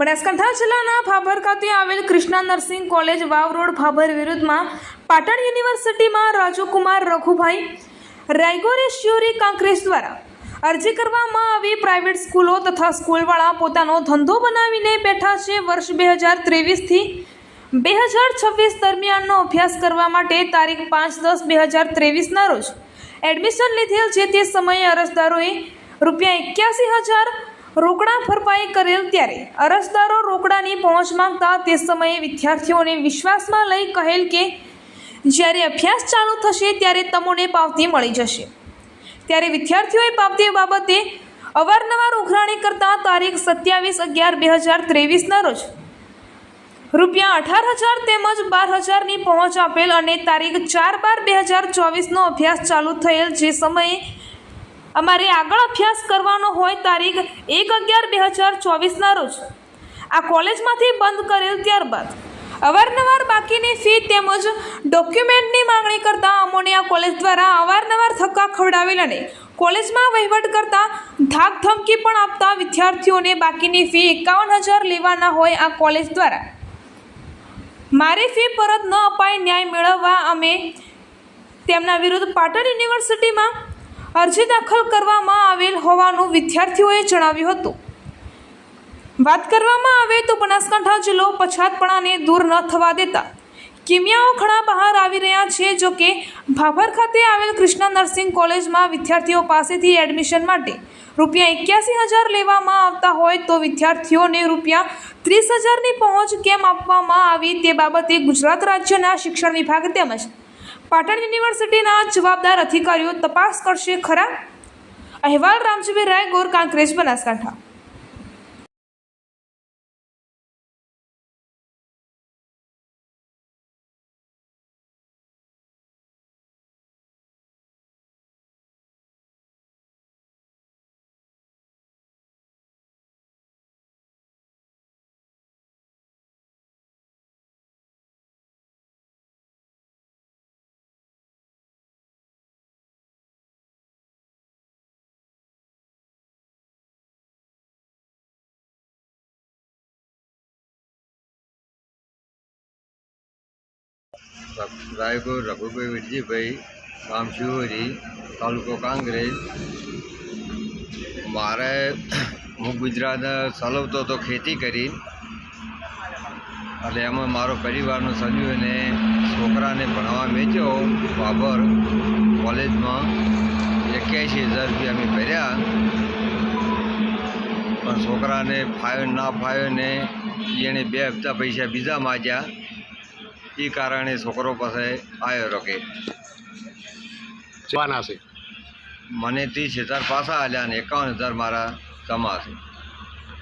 બનાસકાંઠા જિલ્લાના ભાભર ખાતે આવેલ કૃષ્ણા નર્સિંગ કોલેજ વાવ રોડ ભાભર વિરુદ્ધમાં પાટણ યુનિવર્સિટીમાં રાજુકુમાર રઘુભાઈ રાયગોરેશ્વરી કાંકરેજ દ્વારા અરજી કરવામાં આવી। પ્રાઇવેટ સ્કૂલો તથા સ્કૂલવાળા પોતાનો ધંધો બનાવીને બેઠા છે। વર્ષ 2023 થી 2026 દરમિયાનનો અભ્યાસ કરવા માટે તારીખ 5/10/2023ના રોજ એડમિશન લીધેલ। જે તે સમયે અરજદારોએ ₹81,000 રોકડા ભરપાઈ કરેલ, ત્યારે અરજદારો રોકડાની પહોંચ માંગતા તે સમયે વિદ્યાર્થીઓને વિશ્વાસમાં લઈ કહેલ કે જ્યારે અભ્યાસ ચાલુ થશે ત્યારે તમને પાવતી મળી જશે। ત્યારે વિદ્યાર્થીઓએ પાવતી બાબતે અવારનવાર ઉઘરાણી કરતા તારીખ 27/11/2023ના રોજ ₹18,000 તેમજ ₹12,000ની પહોંચ આપેલ અને તારીખ 4/12/2024નો અભ્યાસ ચાલુ થયેલ। જે સમયે અમારે આગળ અભ્યાસ કરવાનો હોય તારીખ 1/11/2024ના રોજ આ કોલેજમાંથી બંધ કરેલ। ત્યારબાદ અવારનવાર બાકીની ફી તેમજ ડોક્યુમેન્ટની માંગણી કરતા અમોને આ કોલેજ દ્વારા અવારનવાર ધક્કા ખવડાવેલ અને કોલેજમાં વહીવટ કરતા ધાક ધમકી પણ આપતા વિદ્યાર્થીઓને બાકીની ફી 51,000 લેવાના હોય આ કોલેજ દ્વારા મારી ફી પરત ન અપાઈ ન્યાય મેળવવા અમે તેમના વિરુદ્ધ પાટણ યુનિવર્સિટીમાં અરજી દાખલ કરવામાં આવેલ હોવાનું વિદ્યાર્થીઓએ જણાવ્યું હતું। વાત કરવામાં આવે તો બનાસકાંઠા જિલ્લો પછાતપણાને દૂર ન થવા દેતા કિમિયાઓ ઘણા બહાર આવી રહ્યા છે। જો કે ભાભર ખાતે આવેલ કૃષ્ણા નર્સિંગ કોલેજમાં વિદ્યાર્થીઓ પાસેથી એડમિશન માટે ₹81,000 લેવામાં આવતા હોય તો વિદ્યાર્થીઓને ₹30,000ની પહોંચ કેમ આપવામાં આવી તે બાબતે ગુજરાત રાજ્યના શિક્ષણ વિભાગ તેમજ પાટણ યુનિવર્સિટીના જવાબદાર અધિકારીઓ તપાસ કરશે ખરા। અહેવાલ રામજીભાઈ રાયગોર, કાંકરેજ, બનાસકાંઠા। रायगोर रघुभाई विरजीभाई, गाम शिवोरी, तालुको कांग्रेज। मारे हूँ गुजरात चलावतो तो खेती करी એટલે એમાં મારો પરિવારનો સભ્યો અને છોકરાને ભણવા મેચ્યો ભાભર કોલેજમાં। 81,000 રૂપિયા અમે ભર્યા, પણ છોકરાને ફાવ્યો ના ફાવ્યો ને એણે 2 હપ્તા પૈસા બીજા માગ્યા। એ કારણે છોકરો પાસે આવ્યો રોકે મને 30,000 પાછા આલ્યા અને 51,000 મારા જમા છે।